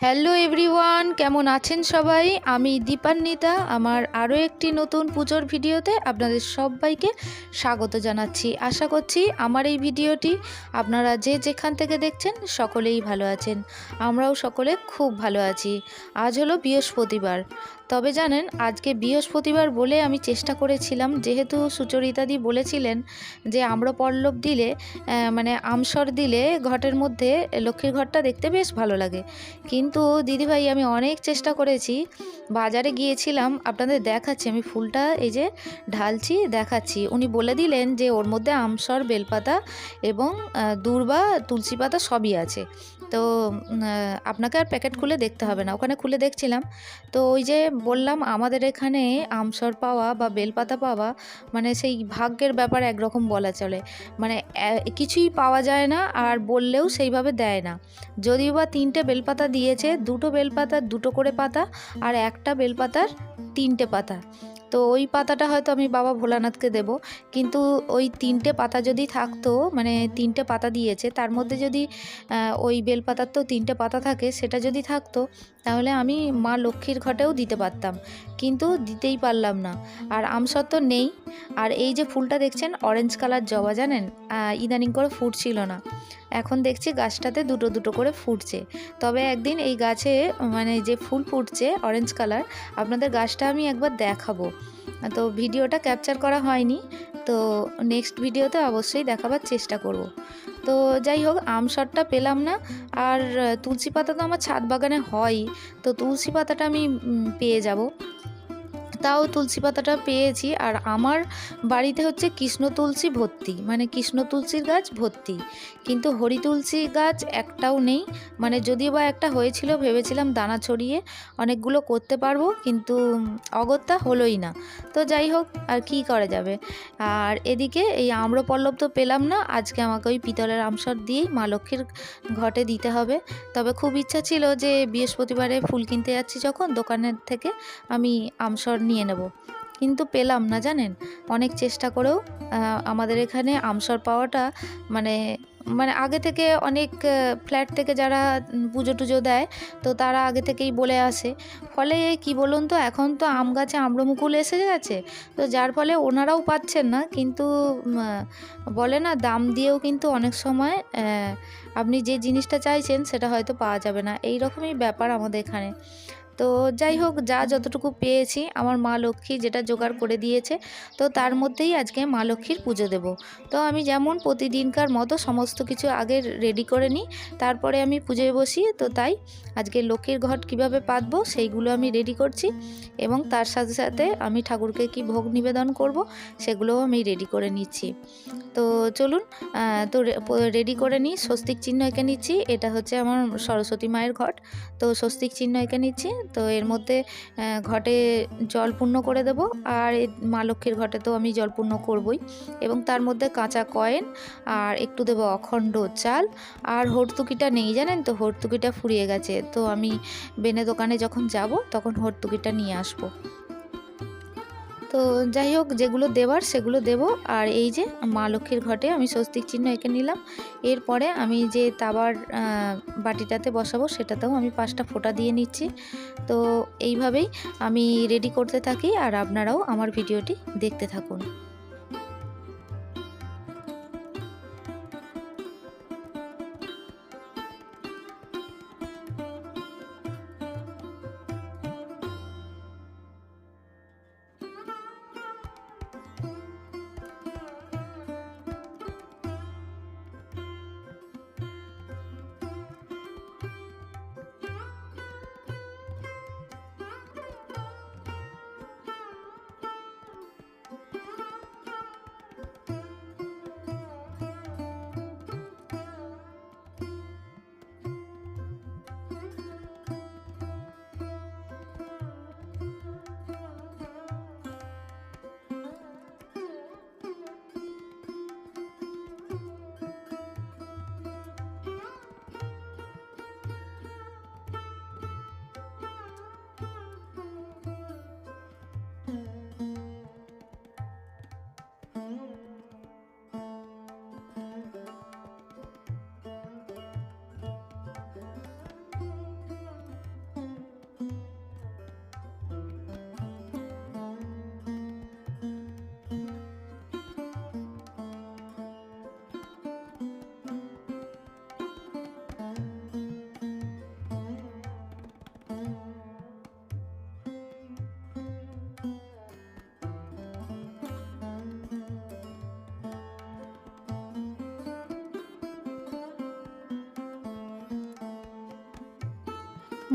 Hello everyone, কেমন আছেন সবাই? আমি দীপান্বিতা। আমার আরও একটি নতুন পুজোর ভিডিওতে আপনাদের সবাইকে স্বাগত জানাচ্ছি। আশা করছি আমার এই ভিডিওটি আপনারা যে যেখান থেকে দেখছেন সকলেই ভালো আছেন। আমরাও সকলে খুব ভালো আছি। আজ হলো বৃহস্পতিবার। তবে জানেন, আজকে বৃহস্পতিবার বলে আমি চেষ্টা করেছিলাম, যেহেতু সুচরিতাদি বলেছিলেন যে আম্রপল্লব দিলে মানে আমসর দিলে ঘটের মধ্যে লক্ষ্মীর ঘরটা দেখতে বেশ ভালো লাগে। কিন্তু দিদিভাই, আমি অনেক চেষ্টা করেছি, বাজারে গিয়েছিলাম, আপনাদের দেখাচ্ছি, আমি ফুলটা এই যে ঢালছি দেখাচ্ছি। উনি বলে দিলেন যে ওর মধ্যে আমসর, বেলপাতা এবং দূর্বা, তুলসী পাতা সবই আছে। তো আপনাকে আর প্যাকেট খুলে দেখতে হবে না। ওখানে খুলে দেখছিলাম, তো ওই যে বললাম, আমাদের এখানে আমসর পাওয়া বা বেলপাতা পাওয়া মানে সেই ভাগ্যের ব্যাপার একরকম বলা চলে। মানে কিছুই পাওয়া যায় না, আর বললেও সেইভাবে দেয় না। যদিও বা 3টে বেলপাতা দিয়েছে, 2টো বেলপাতার 2টো করে পাতা, আর একটা বেলপাতার 3টে পাতা। তো ওই পাতাটা হয়তো আমি বাবা ভোলানাথকে দেব, কিন্তু ওই 3টে পাতা যদি থাকতো, মানে 3টে পাতা দিয়েছে, তার মধ্যে যদি ওই বেলপাতার তো 3টে পাতা থাকে, সেটা যদি থাকতো তাহলে আমি মা লক্ষ্মীর ঘটেও দিতে পারতাম, কিন্তু দিতেই পারলাম না। আর আমসর তো নেই। আর এই যে ফুলটা দেখছেন, অরেঞ্জ কালার জবা, জানেন ইদানিং করে ফুটছিল না, এখন দেখছি গাছটাতে 2টো করে ফুটছে। তবে একদিন এই গাছে মানে যে ফুল ফুটছে অরেঞ্জ কালার, আপনাদের গাছটা আমি একবার দেখাবো। তো ভিডিওটা ক্যাপচার করা হয়নি, তো নেক্সট ভিডিওতে অবশ্যই দেখাবার চেষ্টা করব। তো যাই হোক, আমসরটা পেলাম না। আর তুলসী পাতা তো আমার ছাদ বাগানে হয়ই, তো তুলসী পাতাটা আমি পেয়ে যাব। তাও তুলসী পাতাটা পেয়েছি। আর আমার বাড়িতে হচ্ছে কৃষ্ণ তুলসী ভর্তি, মানে কৃষ্ণ তুলসীর গাছ ভর্তি, কিন্তু হরি তুলসী গাছ একটাও নেই। মানে যদিও বা একটা হয়েছিল, ভেবেছিলাম দানা ছড়িয়ে অনেকগুলো করতে পারবো, কিন্তু অগত্যা হলোই না। তো যাই হোক, আর কি করা যাবে। আর এদিকে এই আম্রপল্লব তো পেলাম না, আজকে আমাকে ওই পিতলের আমসর দিয়েই মা লক্ষ্মীর ঘটে দিতে হবে। তবে খুব ইচ্ছা ছিল যে বৃহস্পতিবারে ফুল কিনতে যাচ্ছি যখন দোকানের থেকে, আমি আমসর নিয়ে নেব, কিন্তু পেলাম না, জানেন। অনেক চেষ্টা করেও আমাদের এখানে আমসর পাওয়াটা মানে মানে আগে থেকে অনেক ফ্ল্যাট থেকে যারা পুজো টুজো দেয়, তো তারা আগে থেকেই বলে আসে। ফলে কি বলুন তো, এখন তো আম গাছে আম্রমুকুল এসে গেছে, তো যার ফলে ওনারাও পাচ্ছেন না, কিন্তু বলে না, দাম দিয়েও কিন্তু অনেক সময় আপনি যে জিনিসটা চাইছেন সেটা হয়তো পাওয়া যাবে না। এই রকমই ব্যাপার আমাদের এখানে। তো যাই হোক, যা যতটুকু পেয়েছি, আমার মা লক্ষ্মী যেটা জোগাড় করে দিয়েছে, তো তার মধ্যেই আজকে মা লক্ষ্মীর পুজো দেব। তো আমি যেমন প্রতিদিনকার মতো সমস্ত কিছু আগে রেডি করে নিই, তারপরে আমি পুজোয় বসি। তো তাই আজকে লক্ষ্মীর ঘট কিভাবে পাতবো সেইগুলো আমি রেডি করছি, এবং তার সাথে সাথে আমি ঠাকুরকে কি ভোগ নিবেদন করব সেগুলোও আমি রেডি করে নিচ্ছি। তো চলুন, তো রেডি করে নিই। স্বস্তিক চিহ্ন এঁকে নিচ্ছি, এটা হচ্ছে আমার সরস্বতী মায়ের ঘট, তো স্বস্তিক চিহ্ন এঁকে নিচ্ছি। তো এর মধ্যে ঘটে জল পূর্ণ করে দেব, আর মা লক্ষ্মীর ঘটে তো আমি জল পূর্ণ করবই, এবং তার মধ্যে কাঁচা কয়েন, আর একটু দেবো অখণ্ড চাল। আর হর্তুকিটা নেই, জানেন তো, হর্তুকিটা ফুরিয়ে গেছে, তো আমি বেনে দোকানে যখন যাব তখন হর্তুকিটা নিয়ে আসবো। তো যাই হোক, যেগুলো দেওয়ার সেগুলো দেব। আর এই যে মা লক্ষ্মীর ঘটে আমি স্বস্তিক চিহ্ন এঁকে নিলাম। এরপরে আমি যে তাবার বাটিটাতে বসাবো সেটাতেও আমি 5টা ফোঁটা দিয়ে নিচ্ছি। তো এইভাবেই আমি রেডি করতে থাকি, আর আপনারাও আমার ভিডিওটি দেখতে থাকুন।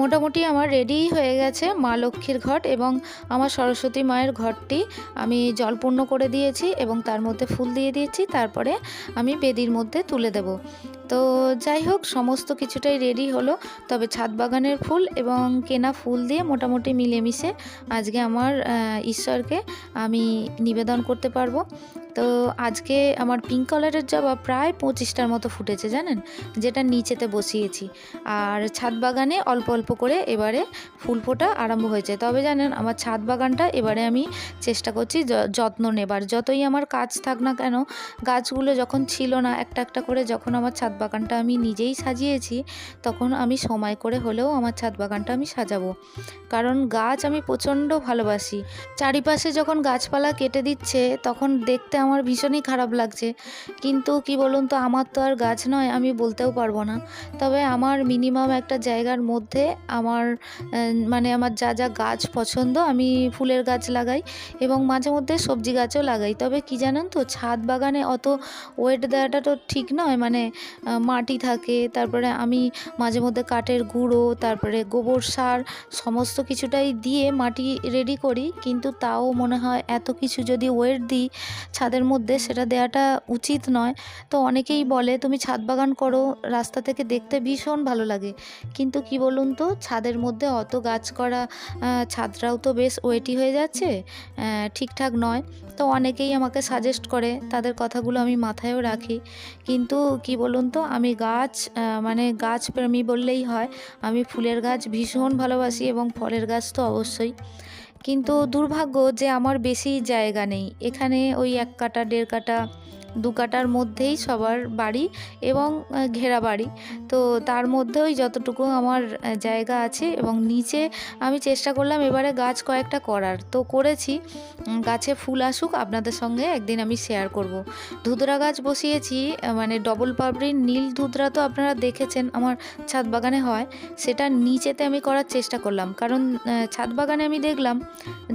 মোটামুটি আমার রেডি হয়ে গেছে মা লক্ষ্মীর ঘট এবং আমার সরস্বতী মায়ের ঘরটি আমি জলপূর্ণ করে দিয়েছি এবং তার মধ্যে ফুল দিয়ে দিয়েছি। তারপরে আমি বেদির মধ্যে তুলে দেব। তো যাই হোক, সমস্ত কিছুটাই রেডি হলো। তবে ছাদ বাগানের ফুল এবং কেনা ফুল দিয়ে মোটামুটি মিলেমিশে আজকে আমার ঈশ্বরকে আমি নিবেদন করতে পারবো। তো আজকে আমার পিঙ্ক কালারের জবা প্রায় 25টার মতো ফুটেছে জানেন, যেটা নিচেতে বসিয়েছি। আর ছাদ বাগানে অল্প অল্প করে এবারে ফুল ফোটা আরম্ভ হয়েছে। তবে জানেন, আমার ছাদ বাগানটা এবারে আমি চেষ্টা করছি যত্ন নেবার। যতই আমার কাজ থাক না কেন, গাছগুলো যখন ছিল না, একটা একটা করে যখন আমার ছাদ বাগানটা আমি নিজেই সাজিয়েছি, তখন আমি সময় করে হলেও আমার ছাদ বাগানটা আমি সাজাবো। কারণ গাছ আমি প্রচণ্ড ভালোবাসি। চারিপাশে যখন গাছপালা কেটে দিচ্ছে তখন দেখতে আমার ভীষণই খারাপ লাগছে। কিন্তু কি বলুন তো, আমার তো আর গাছ নয়, আমি বলতেও পারবো না। তবে আমার মিনিমাম একটা জায়গার মধ্যে আমার আমার যা যা গাছ পছন্দ, আমি ফুলের গাছ লাগাই এবং মাঝে মধ্যে সবজি গাছও লাগাই। তবে কি জানেন তো, ছাদ বাগানে অত ওয়েট দেওয়াটা তো ঠিক নয়। মাটি থাকে, তারপরে আমি মাঝে মধ্যে কাঠের গুঁড়ো, তারপরে গোবর সার সমস্ত কিছুটাই দিয়ে মাটি রেডি করি। কিন্তু তাও মনে হয় এত কিছু যদি ওয়েট দিই ছাদের মধ্যে, সেটা দেওয়াটা উচিত নয়। তো অনেকেই বলে তুমি ছাদ বাগান করো, রাস্তা থেকে দেখতে ভীষণ ভালো লাগে। কিন্তু কি বলুন তো, ছাদের মধ্যে অত গাছ করা, ছাদটাও তো বেশ ওয়েটি হয়ে যাচ্ছে, ঠিকঠাক নয়। তো অনেকেই আমাকে সাজেস্ট করে, তাদের কথাগুলো আমি মাথায়ও রাখি। কিন্তু কি বলুন তো, আমি গাছ প্রেমী বললেই হয়। আমি ফুলের গাছ ভীষণ ভালোবাসি এবং ফলের গাছ তো অবশ্যই। কিন্তু দুর্ভাগ্য যে আমার বেশি জায়গা নেই এখানে। ওই 1 কাঠা 1.5 কাঠা 2 কাঠার মধ্যেই সবার বাড়ি এবং ঘেরা বাড়ি। তো তার মধ্যে ওই যতটুকু আমার জায়গা আছে, এবং নিচে আমি চেষ্টা করলাম এবারে গাছ কয়েকটা করার, তো করেছি। গাছে ফুল আসুক, আপনাদের সঙ্গে একদিন আমি শেয়ার করব। ধুতরা গাছ বসিয়েছি, ডবল পাপড়ির নীল ধুতরা তো আপনারা দেখেছেন আমার ছাদ বাগানে হয়। সেটা নিচেতে আমি করার চেষ্টা করলাম, কারণ ছাদ বাগানে আমি দেখলাম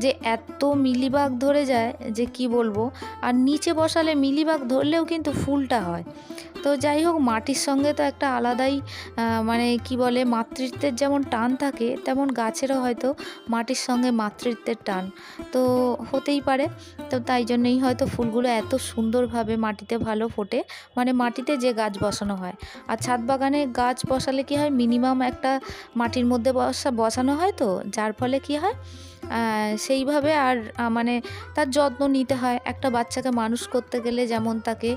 যে এত মিলিবাগ ধরে যায় যে কি বলবো। আর নিচে বসালে মিলিবাগ ধরলেও কিন্তু ফুলটা হয়। তো যাই হোক, মাটির সঙ্গে তো একটা আলাদাই মাতৃত্বের যেমন টান থাকে, তেমন গাছেরও হয়তো মাটির সঙ্গে মাতৃত্বের টান তো হতেই পারে। তো তাই জন্যই হয়তো ফুলগুলো এত সুন্দরভাবে মাটিতে ভালো ফোটে, মাটিতে যে গাছ বসানো হয়। আর ছাদ বাগানে গাছ বসালে কি হয়, মিনিমাম একটা মাটির মধ্যে বসানো হয়, তো যার ফলে কি হয়, সেইভাবে আর তার যত্ন নিতে হয়। একটা বাচ্চাকে মানুষ করতে গেলে যেমন তাকে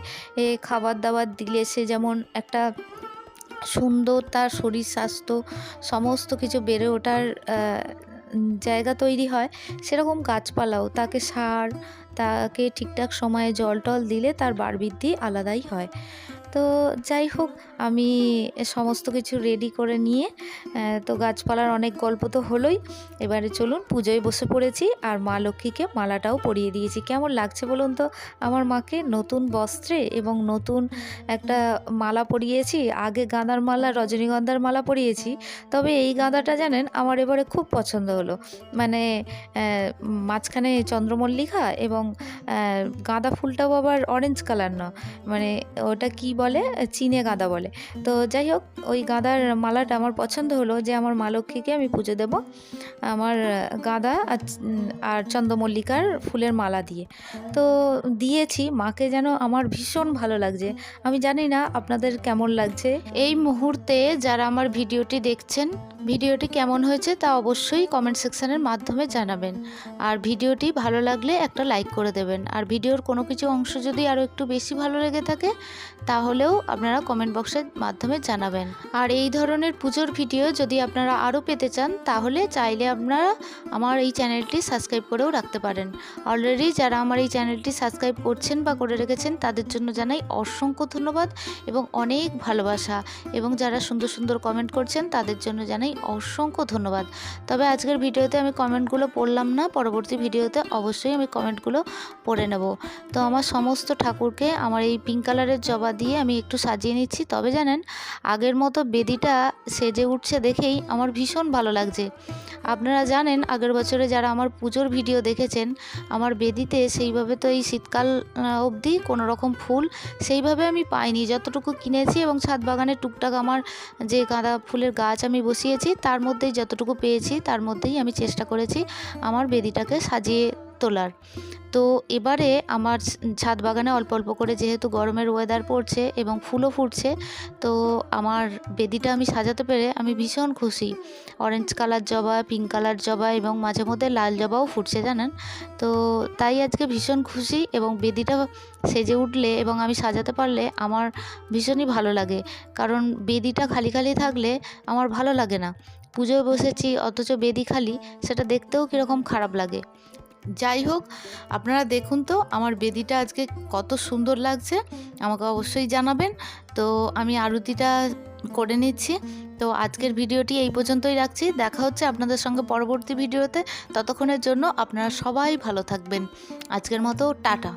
খাবার দাবার দিলে সে যেমন একটা সুন্দর তার শরীর স্বাস্থ্য সমস্ত কিছু বেড়ে ওঠার জায়গা তৈরি হয়, সেরকম গাছপালাও তাকে সার, তাকে ঠিকঠাক সময়ে জল টল দিলে তার বাড়বৃদ্ধি আলাদাই হয়। তো যাই হোক, আমি সমস্ত কিছু রেডি করে নিয়ে তো গাছপালার অনেক গল্প তো হলোই। এবারে চলুন, পুজোয় বসে পড়েছি আর মা লক্ষ্মীকে মালাটাও পরিয়ে দিয়েছি। কেমন লাগছে বলুন তো আমার মাকে নতুন বস্ত্রে এবং নতুন একটা মালা পরিয়েছি। আগে গাঁদার মালা, রজনীগন্ধার মালা পরিয়েছি, তবে এই গাঁদাটা জানেন আমার এবারে খুব পছন্দ হলো। মাঝখানে চন্দ্রমল্লিকা এবং গাঁদা ফুলটাও আবার অরেঞ্জ কালার না, ওটা কি বলে, চিনে গাঁদা বলে। তো যাই হোক, ওই গাঁদার মালাটা আমার পছন্দ হলো যে আমার মা লক্ষ্মীকে আমি পুজো দেব আমার গাঁদা আর চন্দ্রমল্লিকার ফুলের মালা দিয়ে। তো দিয়েছি মাকে, যেন আমার ভীষণ ভালো লাগছে। আমি জানি না আপনাদের কেমন লাগছে। এই মুহূর্তে যারা আমার ভিডিওটি দেখছেন, ভিডিওটি কেমন হয়েছে তা অবশ্যই কমেন্ট সেকশানের মাধ্যমে জানাবেন। আর ভিডিওটি ভালো লাগলে একটা লাইক করে দেবেন। আর ভিডিওর কোনো কিছু অংশ যদি আরও একটু বেশি ভালো লেগে থাকে, তাহলেও আপনারা কমেন্ট বক্সের মাধ্যমে জানাবেন। আর এই ধরনের পুজোর ভিডিও যদি আপনারা আরও পেতে চান, তাহলে চাইলে আপনারা আমার এই চ্যানেলটি সাবস্ক্রাইব করেও রাখতে পারেন। অলরেডি যারা আমার এই চ্যানেলটি সাবস্ক্রাইব করছেন বা করে রেখেছেন, তাদের জন্য জানাই অসংখ্য ধন্যবাদ এবং অনেক ভালোবাসা। এবং যারা সুন্দর সুন্দর কমেন্ট করছেন, তাদের জন্য জানাই অসংখ্য ধন্যবাদ। তবে আজকের ভিডিওতে আমি কমেন্টগুলো পড়লাম না, পরবর্তী ভিডিওতে অবশ্যই আমি কমেন্টগুলো পড়ে নেব। তো আমার সমস্ত ঠাকুরকে আমার এই পিঙ্ক কালারের জবা দিয়ে আমি একটু সাজিয়ে নিচ্ছি। তবে জানেন, আগের মতো বেদিটা সেজে উঠছে দেখেই আমার ভীষণ ভালো লাগছে। আপনারা জানেন, আগের বছরে যারা আমার পুজোর ভিডিও দেখেছেন, আমার বেদিতে সেইভাবে তো এই শীতকাল অবধি কোনো রকম ফুল সেইভাবে আমি পাইনি। যতটুকু কিনেছি এবং ছাদ বাগানে টুকটাক আমার যে গাঁদা ফুলের গাছ আমি বসিয়েছি, পেরেছি তার মধ্যেই, যতটুকু পেয়েছি তার মধ্যেই আমি চেষ্টা করেছি আমার বেদিটাকে সাজিয়ে তোলার। তো এবারে আমার ছাদ বাগানে অল্প অল্প করে, যেহেতু গরমের ওয়েদার পড়ছে এবং ফুলও ফুটছে, তো আমার বেদিটা আমি সাজাতে পেরে আমি ভীষণ খুশি। অরেঞ্জ কালার জবা, পিঙ্ক কালার জবা এবং মাঝে মধ্যে লাল জবাও ফুটছে জানেন। তো তাই আজকে ভীষণ খুশি, এবং বেদিটা সেজে উঠলে এবং আমি সাজাতে পারলে আমার ভীষণই ভালো লাগে। কারণ বেদিটা খালি খালি থাকলে আমার ভালো লাগে না। পুজোয় বসেছি অথচ বেদি খালি, সেটা দেখতেও কীরকম খারাপ লাগে। যাই হোক, আপনারা দেখুন তো আমার বেদিটা আজকে কত সুন্দর লাগছে, আমাকে অবশ্যই জানাবেন। তো আমি আরতিটা করে নিচ্ছি। তো আজকের ভিডিওটি এই পর্যন্তই রাখছি। দেখা হচ্ছে আপনাদের সঙ্গে পরবর্তী ভিডিওতে। ততক্ষণের জন্য আপনারা সবাই ভালো থাকবেন। আজকের মতো টাটা।